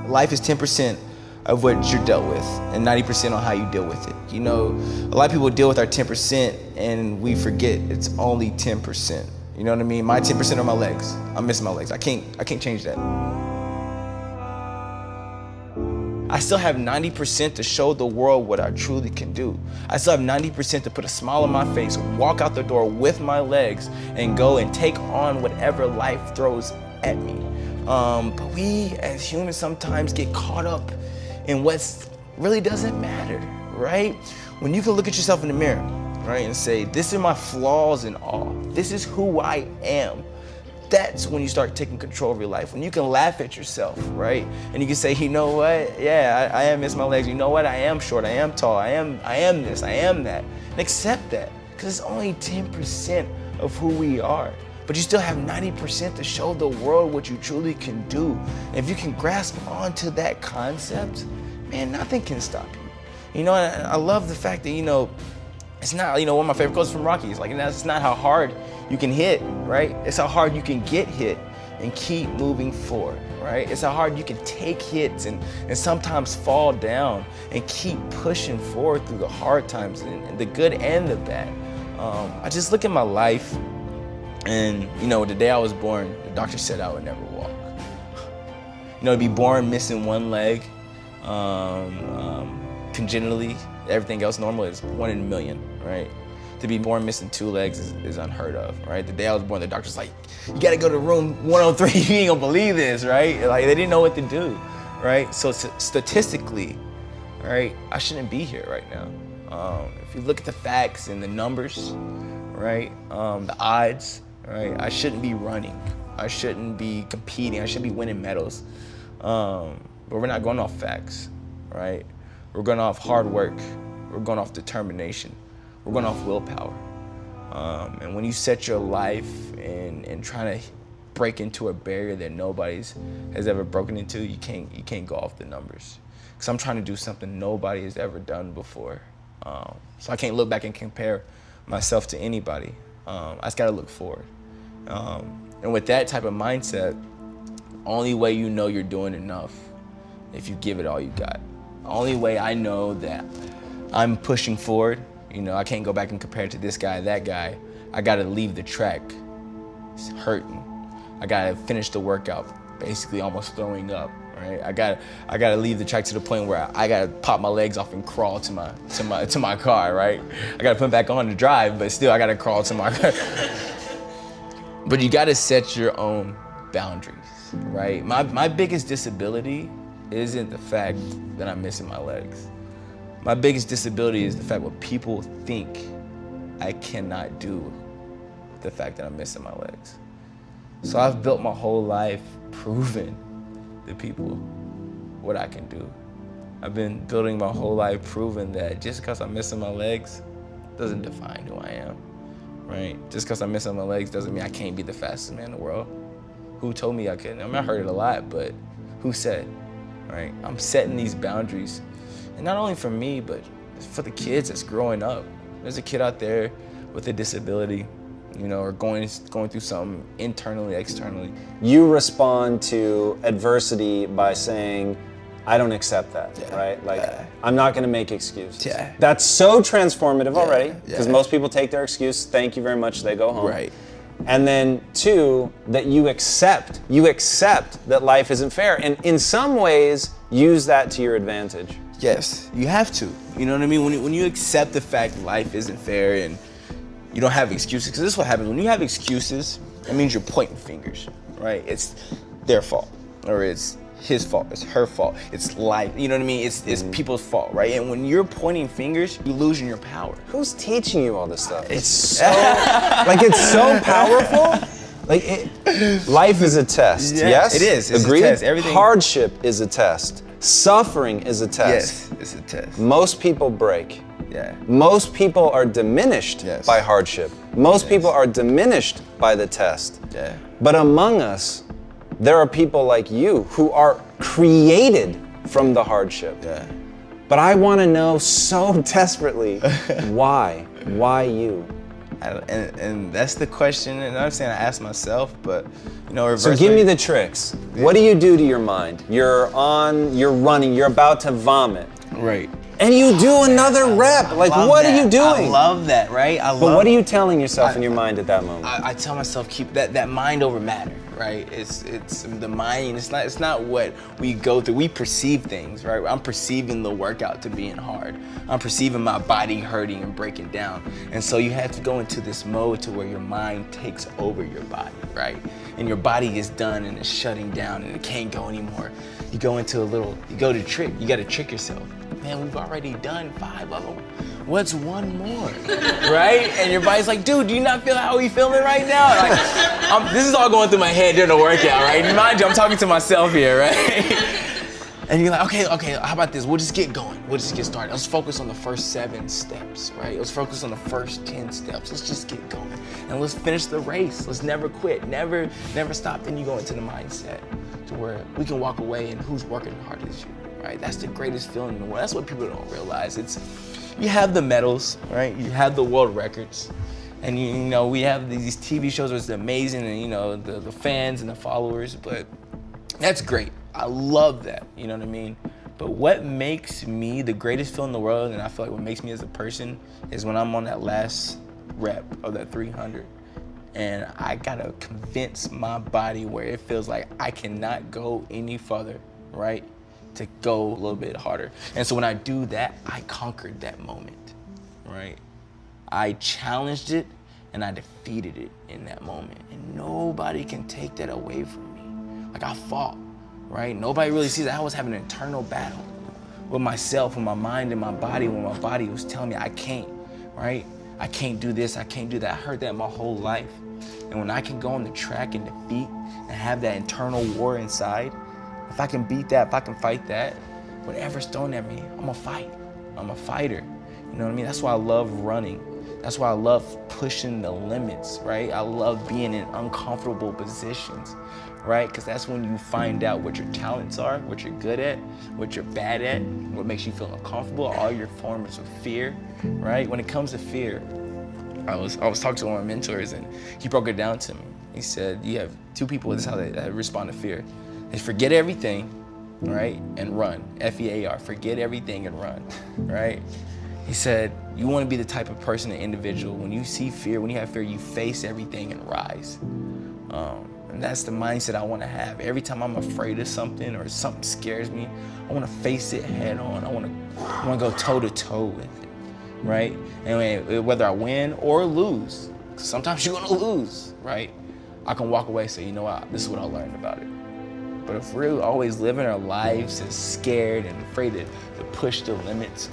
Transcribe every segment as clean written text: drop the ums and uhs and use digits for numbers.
life is 10% of what you're dealt with and 90% on how you deal with it. You know, a lot of people deal with our 10% and we forget it's only 10%. You know what I mean? My 10% are my legs. I'm missing my legs. I can't change that. I still have 90% to show the world what I truly can do. I still have 90% to put a smile on my face, walk out the door with my legs, and go and take on whatever life throws at me. But we as humans sometimes get caught up in what really doesn't matter, right? When you can look at yourself in the mirror, right, and say, this are my flaws and all. This is who I am. That's when you start taking control of your life. When you can laugh at yourself, right? And you can say, you know what? Yeah, I am missing my legs. You know what? I am short. I am tall. I am this. I am that. And accept that, because it's only 10% of who we are. But you still have 90% to show the world what you truly can do. And if you can grasp onto that concept, man, nothing can stop you. You know, and I love the fact that, you know, it's not, you know, one of my favorite quotes from Rocky is like, it's not how hard you can hit, right? It's how hard you can get hit and keep moving forward, right? It's how hard you can take hits and sometimes fall down and keep pushing forward through the hard times and the good and the bad. I just look at my life and, you know, the day I was born, the doctor said I would never walk. You know, to be born missing one leg, congenitally, everything else normal is 1 in a million, right? To be born missing 2 legs is unheard of, right? The day I was born, the doctor's like, you gotta go to room 103, you ain't gonna believe this, right? Like, they didn't know what to do, right? So statistically, right, I shouldn't be here right now. If you look at the facts and the numbers, right, the odds, right, I shouldn't be running. I shouldn't be competing. I should be winning medals. But we're not going off facts, right? We're going off hard work. We're going off determination. We're going off willpower. And when you set your life and trying to break into a barrier that nobody's has ever broken into, you can't go off the numbers. Because I'm trying to do something nobody has ever done before. So I can't look back and compare myself to anybody. I just gotta look forward. And with that type of mindset, only way you know you're doing enough if you give it all you got. The only way I know that I'm pushing forward, you know, I can't go back and compare it to this guy, that guy. I gotta leave the track hurting. I gotta finish the workout, basically almost throwing up, right? I gotta leave the track to the point where I gotta pop my legs off and crawl to my car, right? I gotta put them back on to drive, but still I gotta crawl to my car. But you gotta set your own boundaries, right? My biggest disability isn't the fact that I'm missing my legs. My biggest disability is the fact what people think I cannot do, the fact that I'm missing my legs. So I've built my whole life proving to people what I can do. I've been building my whole life proving that just because I'm missing my legs doesn't define who I am, right? Just because I'm missing my legs doesn't mean I can't be the fastest man in the world. Who told me I couldn't? I mean, I heard it a lot, but who said, right? I'm setting these boundaries, and not only for me, but for the kids that's growing up. There's a kid out there with a disability, you know, or going through something internally, externally. You respond to adversity by saying, I don't accept that, right? Like, I'm not gonna make excuses. Yeah. That's so transformative already, because most people take their excuse, thank you very much, they go home. Right. And then 2, that you accept that life isn't fair, and in some ways, use that to your advantage. Yes, you have to. You know what I mean? When you accept the fact life isn't fair and you don't have excuses, because this is what happens. When you have excuses, it means you're pointing fingers, right? It's their fault, or it's his fault, it's her fault, it's life, you know what I mean? It's people's fault, right? And when you're pointing fingers, you're losing your power. Who's teaching you all this stuff? It's so, like, it's so powerful. Like, life is a test, yes? It is, it's Agreed? a test. Everything. Hardship is a test. Suffering is a test. Yes, it's a test. Most people break. Yeah. Most people are diminished by hardship. Most people are diminished by the test. Yeah. But among us, there are people like you who are created from the hardship. Yeah. But I want to know so desperately why you? And that's the question, and I'm saying I ask myself, but So give me the tricks. What do you do to your mind? You're running, you're about to vomit. Right. And you do another rep. Like, what are you doing? I love that, right? But what are you telling yourself in your mind at that moment? I tell myself, keep that mind over matter, right? It's the mind. It's not what we go through. We perceive things, right? I'm perceiving the workout to being hard. I'm perceiving my body hurting and breaking down. And so you have to go into this mode to where your mind takes over your body, right? And your body is done and it's shutting down and it can't go anymore. You go to trick. You got to trick yourself. Man, we've already done 5 of them. What's one more, right? And your body's like, dude, do you not feel how we feeling right now? Like, this is all going through my head during the workout, right? Mind you, I'm talking to myself here, right? And you're like, okay, how about this? We'll just get going. We'll just get started. Let's focus on the first 7 steps, right? Let's focus on the first 10 steps. Let's just get going. And let's finish the race. Let's never quit, never stop. Then you go into the mindset to where we can walk away and who's working hard as you. Right? That's the greatest feeling in the world. That's what people don't realize. You have the medals, right? You have the world records, and we have these TV shows where it's amazing, and the fans and the followers. But that's great. I love that. You know what I mean? But what makes me the greatest feeling in the world, and I feel like what makes me as a person, is when I'm on that last rep of that 300, and I gotta convince my body where it feels like I cannot go any further, right? To go a little bit harder. And so when I do that, I conquered that moment, right? I challenged it and I defeated it in that moment. And nobody can take that away from me. Like, I fought, right? Nobody really sees that. I was having an internal battle with myself, with my mind and my body, when my body was telling me I can't, right? I can't do this, I can't do that. I heard that my whole life. And when I can go on the track and defeat and have that internal war inside, if I can beat that, if I can fight that, whatever's thrown at me, I'm gonna fight. I'm a fighter. You know what I mean? That's why I love running. That's why I love pushing the limits, right? I love being in uncomfortable positions, right? Because that's when you find out what your talents are, what you're good at, what you're bad at, what makes you feel uncomfortable, all your forms of fear, right? When it comes to fear, I was talking to one of my mentors and he broke it down to me. He said, you have 2 people, this is how they respond to fear. They forget everything, right, and run. F-E-A-R, forget everything and run, right? He said, you want to be the type of person, an individual, when you see fear, when you have fear, you face everything and rise. And that's the mindset I want to have. Every time I'm afraid of something or something scares me, I want to face it head on. I want to go toe to toe with it, right? And whether I win or lose, 'cause sometimes you're going to lose, right? I can walk away and say, you know what, this is what I learned about it. But if we're always living our lives as scared and afraid to push the limits,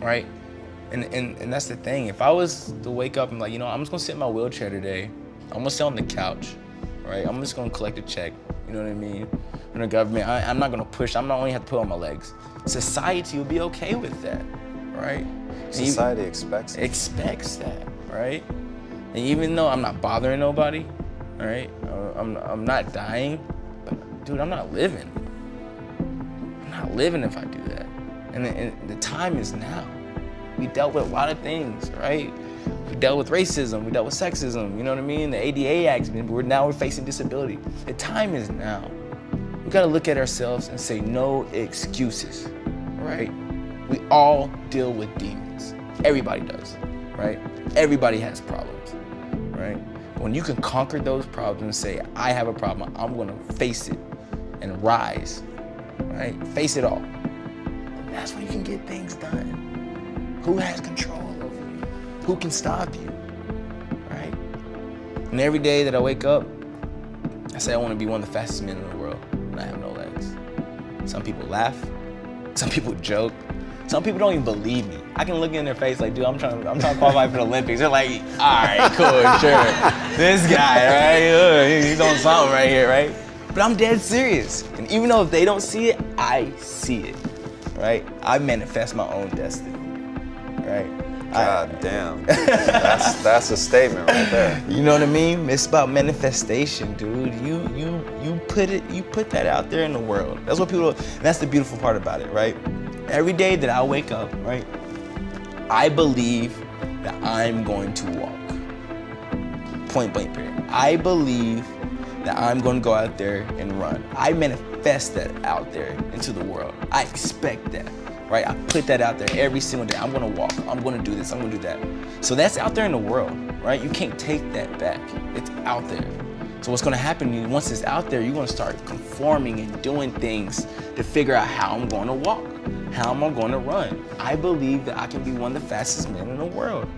right? And that's the thing. If I was to wake up and like, I'm just gonna sit in my wheelchair today. I'm gonna sit on the couch, right? I'm just gonna collect a check, you know what I mean? From the government, I'm not gonna push. I'm not only have to put on my legs. Society will be okay with that, right? Society expects it. Expects that, right? And even though I'm not bothering nobody, all right? I'm not dying. Dude, I'm not living. I'm not living if I do that. And the time is now. We dealt with a lot of things, right? We dealt with racism, we dealt with sexism, you know what I mean? The ADA Act, now we're facing disability. The time is now. We gotta look at ourselves and say no excuses, right? We all deal with demons. Everybody does, right? Everybody has problems, right? When you can conquer those problems and say, I have a problem, I'm gonna face it and rise, right? Face it all. And that's when you can get things done. Who has control over you? Who can stop you, right? And every day that I wake up, I say I wanna be one of the fastest men in the world, and I have no legs. Some people laugh, some people joke, some people don't even believe me. I can look in their face like, dude, I'm trying to qualify for the Olympics. They're like, all right, cool, sure. This guy, right? He's on something right here, right? But I'm dead serious. And even though if they don't see it, I see it, right? I manifest my own destiny, right? God damn. That's a statement right there. You know what I mean? It's about manifestation, dude. You put that out there in the world. That's what people, and that's the beautiful part about it, right? Every day that I wake up, right, I believe that I'm going to walk. point blank period. I believe that I'm going to go out there and run. I manifest that out there into the world. I expect that, right? I put that out there every single day. I'm going to walk. I'm going to do this. I'm going to do that. So that's out there in the world, right? You can't take that back. It's out there. So what's going to happen is once it's out there, you're going to start conforming and doing things to figure out how I'm going to walk, how am I going to run. I believe that I can be one of the fastest men in the world.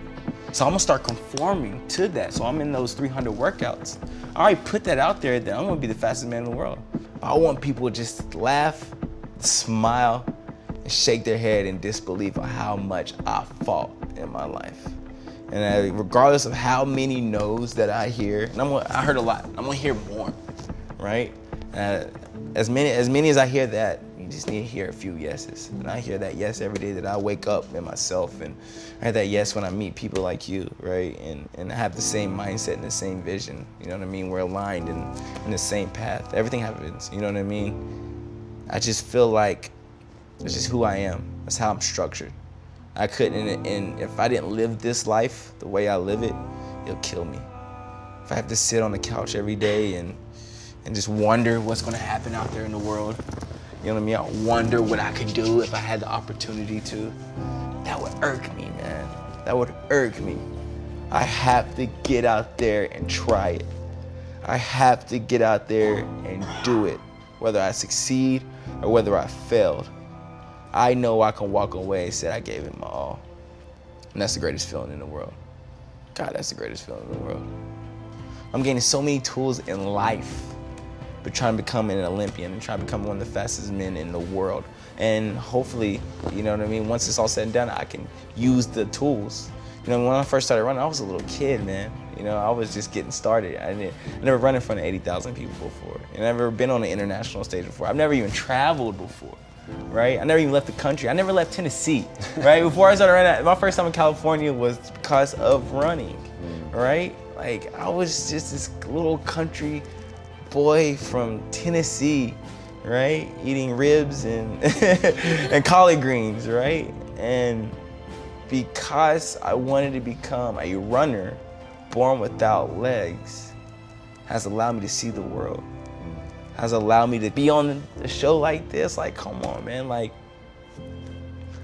So I'm gonna start conforming to that. So I'm in those 300 workouts. I already put that out there that I'm gonna be the fastest man in the world. But I want people to just laugh, smile, and shake their head in disbelief of how much I fought in my life. And regardless of how many no's that I hear, and I heard a lot, I'm gonna hear more, right? As many as I hear that, you just need to hear a few yeses. And I hear that yes every day that I wake up in myself, and I hear that yes when I meet people like you, right? And I have the same mindset and the same vision, you know what I mean? We're aligned in the same path. Everything happens, you know what I mean? I just feel like it's just who I am. That's how I'm structured. I couldn't, and if I didn't live this life the way I live it, it'll kill me. If I have to sit on the couch every day and just wonder what's gonna happen out there in the world, you know what I mean? I wonder what I could do if I had the opportunity to. That would irk me, man. That would irk me. I have to get out there and try it. I have to get out there and do it, whether I succeed or whether I failed. I know I can walk away and say I gave it my all. And that's the greatest feeling in the world. God, that's the greatest feeling in the world. I'm gaining so many tools in life, but trying to become an Olympian and trying to become one of the fastest men in the world. And hopefully, you know what I mean, once it's all said and done, I can use the tools. You know, when I first started running, I was a little kid, man. You know, I was just getting started. I never run in front of 80,000 people before. I've never been on an international stage before. I've never even traveled before, right? I never even left the country. I never left Tennessee, right? Before I started running, my first time in California was because of running, right? Like, I was just this little country boy from Tennessee, right? Eating ribs and and collard greens, right? And because I wanted to become a runner born without legs has allowed me to see the world, has allowed me to be on a show like this. Like, come on, man. Like,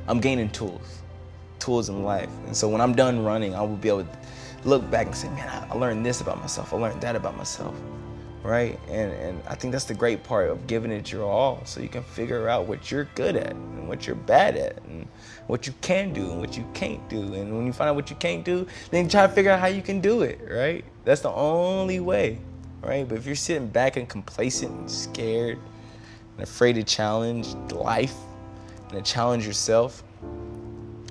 I'm gaining tools in life. And so when I'm done running, I will be able to look back and say, man, I learned this about myself. I learned that about myself, right? And I think that's the great part of giving it your all, so you can figure out what you're good at and what you're bad at and what you can do and what you can't do. And when you find out what you can't do, then try to figure out how you can do it, right? That's the only way, right? But if you're sitting back and complacent and scared and afraid to challenge life and to challenge yourself,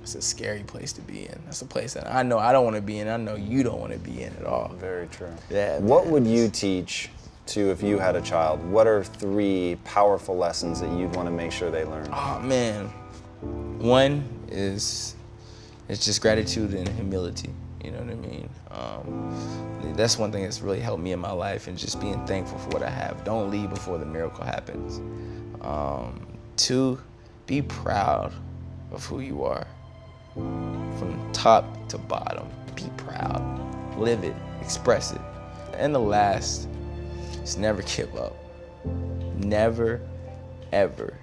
it's a scary place to be in. That's a place that I know I don't want to be in. I know you don't want to be in at all. Very true. Yeah. What would you teach to, if you had a child, what are 3 powerful lessons that you'd want to make sure they learn? Oh, man. One is just gratitude and humility. You know what I mean? That's one thing that's really helped me in my life, and just being thankful for what I have. Don't leave before the miracle happens. 2, be proud of who you are. From top to bottom, be proud, live it, express it. And the last is never give up. Never, ever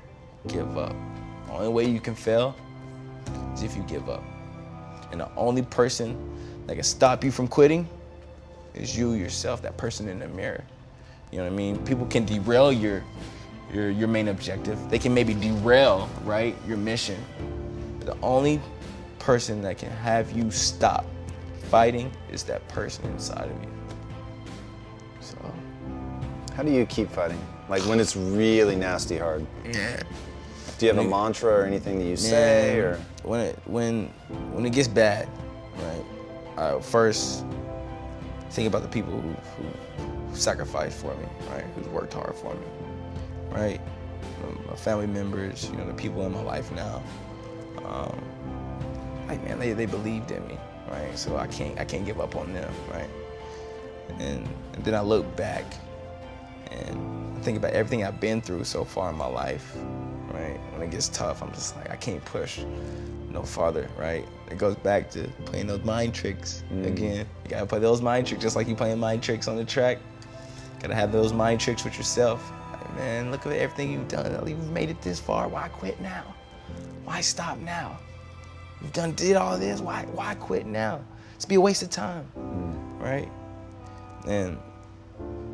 give up. The only way you can fail is if you give up. And the only person that can stop you from quitting is you yourself, that person in the mirror. You know what I mean? People can derail your main objective. They can maybe derail, right, your mission. But the only person that can have you stop fighting is that person inside of you. So, how do you keep fighting? Like when it's really nasty hard? Yeah. Do you have a mantra or anything that you say? Or when it gets bad, right? I first think about the people who sacrificed for me, right? Who's worked hard for me, right? My family members, you know, the people in my life now. Like, man, they believed in me, right? So I can't give up on them, right? And then I look back and I think about everything I've been through so far in my life, right? When it gets tough, I'm just like, I can't push no father, right? It goes back to playing those mind tricks again. You gotta play those mind tricks just like you playing mind tricks on the track. Gotta have those mind tricks with yourself. Like, man, look at everything you've done. You've made it this far. Why quit now? Why stop now? You've did all this. Why quit now? It's be a waste of time, right? And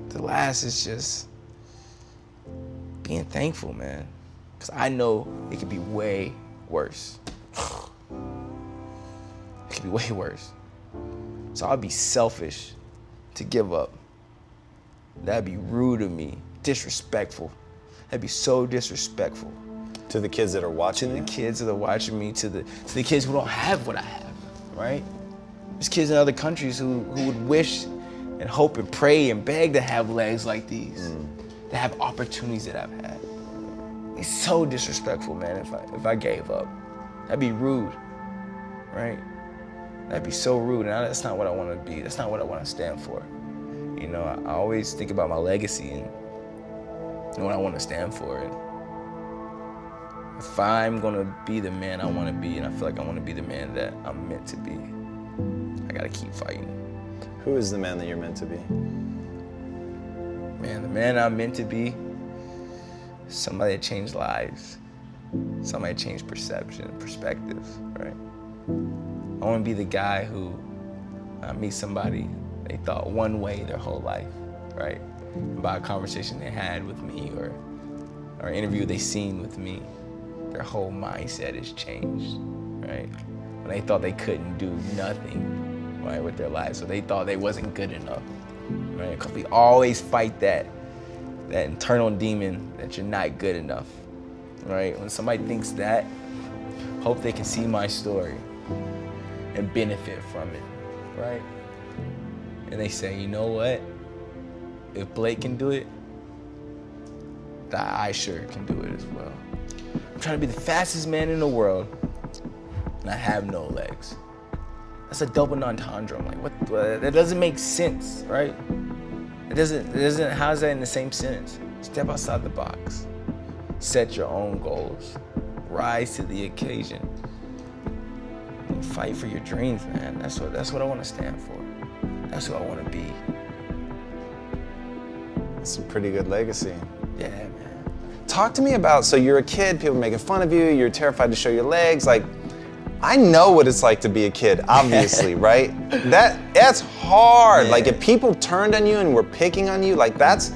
the last is just being thankful, man. Because I know it could be way worse. It could be way worse. So I'd be selfish to give up. That'd be rude of me, disrespectful. That'd be so disrespectful. To the kids that are watching you? To the kids that are watching me, to the kids who don't have what I have, right? There's kids in other countries who would wish and hope and pray and beg to have legs like these, to have opportunities that I've had. It's so disrespectful, man, if I gave up. That'd be rude, right? That'd be so rude, and that's not what I want to be. That's not what I want to stand for. You know, I always think about my legacy and what I want to stand for. And if I'm gonna be the man I want to be, and I feel like I want to be the man that I'm meant to be, I gotta keep fighting. Who is the man that you're meant to be? Man, the man I'm meant to be, somebody that changed lives, somebody that changed perception, perspective, right? I want to be the guy who meets somebody they thought one way their whole life, right? By a conversation they had with me or an interview they seen with me, their whole mindset has changed, right? When they thought they couldn't do nothing, right, with their lives, so they thought they wasn't good enough, right? Because we always fight that internal demon that you're not good enough, right? When somebody thinks that, hope they can see my story and benefit from it, right? And they say, you know what? If Blake can do it, I sure can do it as well. I'm trying to be the fastest man in the world, and I have no legs. That's a double entendre. I'm like, what? That doesn't make sense, right? It doesn't, how's that in the same sentence? Step outside the box. Set your own goals. Rise to the occasion. And fight for your dreams, man. That's what I want to stand for. That's who I want to be. That's a pretty good legacy. Yeah, man. Talk to me about, so you're a kid, people making fun of you, you're terrified to show your legs. Like, I know what it's like to be a kid, obviously, right? That's hard. Yeah. Like, if people turned on you and were picking on you, like that's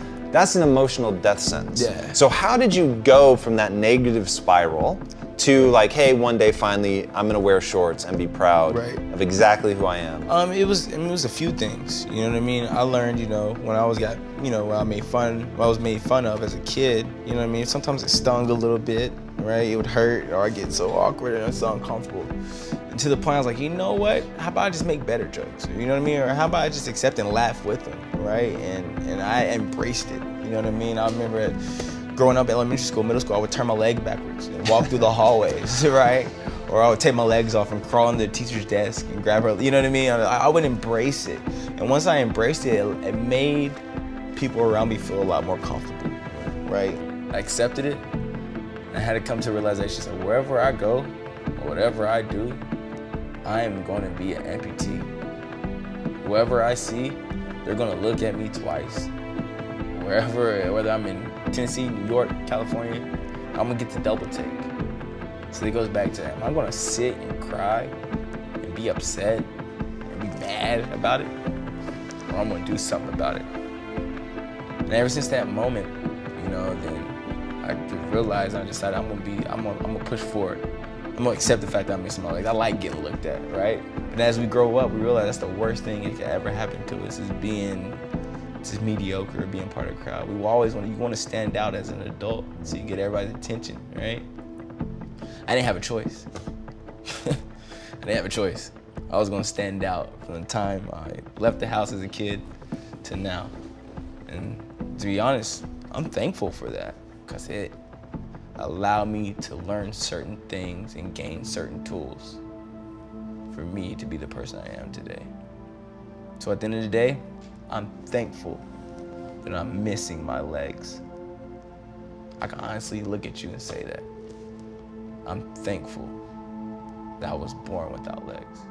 an emotional death sentence. Yeah. So how did you go from that negative spiral to like, hey, one day finally I'm gonna wear shorts and be proud of exactly who I am? It was a few things. You know what I mean? I learned, when I was when I was made fun of as a kid. You know what I mean? Sometimes it stung a little bit, right? It would hurt, or I get so awkward and so uncomfortable. And to the point I was like, you know what? How about I just make better jokes? You know what I mean? Or how about I just accept and laugh with them, right? And I embraced it. You know what I mean? I remember growing up in elementary school, middle school, I would turn my leg backwards and walk through the hallways, right? Or I would take my legs off and crawl into the teacher's desk and grab her, you know what I mean? I would embrace it. And once I embraced it, it made people around me feel a lot more comfortable, right? I accepted it. I had to come to a realization that wherever I go, or whatever I do, I am going to be an amputee. Whoever I see, they're going to look at me twice. Whether I'm in Tennessee, New York, California, I'm gonna get the double take. So it goes back to that. Am I gonna sit and cry and be upset and be mad about it? Or I'm gonna do something about it? And ever since that moment, then I realized, I decided I'm gonna push forward. I'm gonna accept the fact that I'm missing my legs. I like getting looked at, right? But as we grow up, we realize that's the worst thing that could ever happen to us, is being just mediocre or being part of the crowd. You want to stand out as an adult so you get everybody's attention, right? I didn't have a choice. I didn't have a choice. I was gonna stand out from the time I left the house as a kid to now. And to be honest, I'm thankful for that, because it allowed me to learn certain things and gain certain tools for me to be the person I am today. So at the end of the day, I'm thankful that I'm missing my legs. I can honestly look at you and say that. I'm thankful that I was born without legs.